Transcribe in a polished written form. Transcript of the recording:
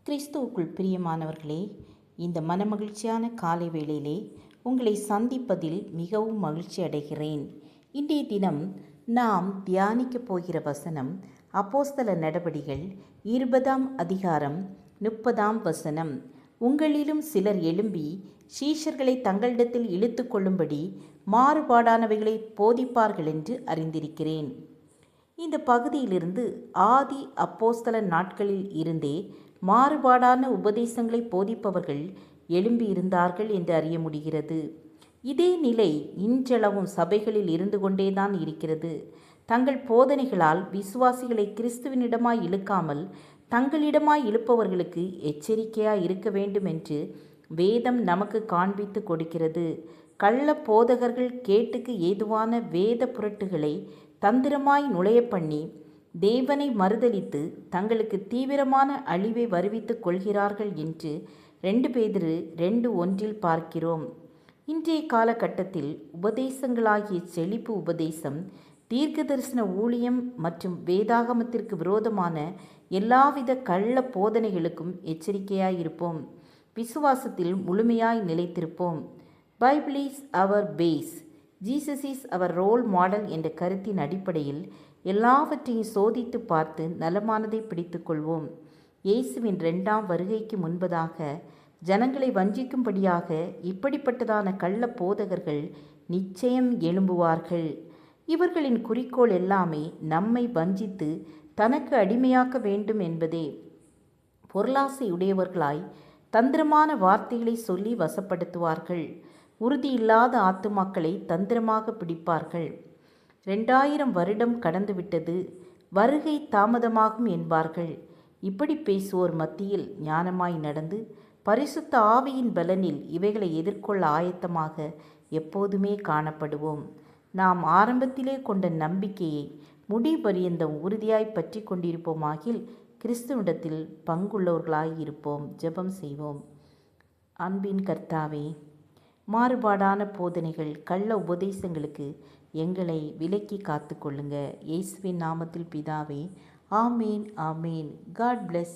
கிறிஸ்துவுக்குள் பிரியமானவர்களே, இந்த மனமகிழ்ச்சியான காலை வேளையிலே உங்களை சந்திப்பதில் மிகவும் மகிழ்ச்சி அடைகிறேன். இன்றைய தினம் நாம் தியானிக்கப் போகிற வசனம் அப்போஸ்தல நடபடிகள் 20ஆம் அதிகாரம் 30ஆம் வசனம். உங்களிலும் சிலர் எழும்பி சீஷர்களை தங்களிடத்தில் இழுத்து கொள்ளும்படி மாறுபாடானவைகளை போதிப்பார்கள் என்று அறிந்திருக்கிறேன். இந்த பகுதியிலிருந்து ஆதி அப்போஸ்தல நாட்களில் இருந்தே மாறுபாடான உபதேசங்களை போதிப்பவர்கள் எழும்பியிருந்தார்கள் என்று அறிய முடிகிறது. இதே நிலை இன்றளவும் சபைகளில் இருந்து கொண்டேதான் இருக்கிறது. தங்கள் போதனைகளால் விசுவாசிகளை கிறிஸ்துவனிடமாய் இழுக்காமல் தங்களிடமாய் இழுப்பவர்களுக்கு எச்சரிக்கையாய் இருக்க வேண்டும் என்று வேதம் நமக்கு காண்பித்து கொடுக்கிறது. கள்ள போதகர்கள் கேட்டுக்கு ஏதுவான வேத புரட்டுகளை தந்திரமாய் நுழைய பண்ணி தேவனை மறுதலித்து தங்களுக்கு தீவிரமான அழிவை வருவித்துக் கொள்கிறார்கள் என்று 2 பேதுரு 2:1 பார்க்கிறோம். இன்றைய காலகட்டத்தில் உபதேசங்களாகிய செழிப்பு உபதேசம், தீர்க்க தரிசன ஊழியம் மற்றும் வேதாகமத்திற்கு விரோதமான எல்லாவித கள்ள போதனைகளுக்கும் எச்சரிக்கையாயிருப்போம். விசுவாசத்தில் முழுமையாய் நிலைத்திருப்போம். Bible is our base, Jesus is our role model என்ற கருத்தின் அடிப்படையில் எல்லாவற்றையும் சோதித்து பார்த்து நலமானதை பிடித்து கொள்வோம். இயேசுவின் 2ஆம் வருகைக்கு முன்பதாக ஜனங்களை வஞ்சிக்கும்படியாக இப்படிப்பட்டதான கள்ள போதகர்கள் நிச்சயம் எழும்புவார்கள். இவர்களின் குறிக்கோள் எல்லாமே நம்மை வஞ்சித்து தனக்கு அடிமையாக்க வேண்டும் என்பதே. பொருளாசையுடையவர்களாய் தந்திரமான வார்த்தைகளை சொல்லி வசப்படுத்துவார்கள். உறுதியில்லாத ஆத்துமாக்களை தந்திரமாக பிடிப்பார்கள். 2000 வருடம் கடந்துவிட்டது, வருகை தாமதமாகும் என்பார்கள். இப்படி பேசுவோர் மத்தியில் ஞானமாய் நடந்து பரிசுத்த ஆவியின் பலனில் இவைகளை எதிர்கொள்ள ஆயத்தமாக எப்போதுமே காணப்படுவோம். நாம் ஆரம்பத்திலே கொண்ட நம்பிக்கையை முடிபரியந்தம் உறுதியாய் பற்றி கொண்டிருப்போமாகில் கிறிஸ்துவிடத்தில் பங்குள்ளவர்களாய் இருப்போம். ஜெபம் செய்வோம். அன்பின் கர்த்தாவே, மாறுபாடான போதனைகள், கள்ள உபதேசங்களுக்கு எங்களை விலக்கி காத்து கொள்ளுங்க. இயேசுவின் நாமத்தில் பிதாவே, ஆமேன் ஆமேன். God plus.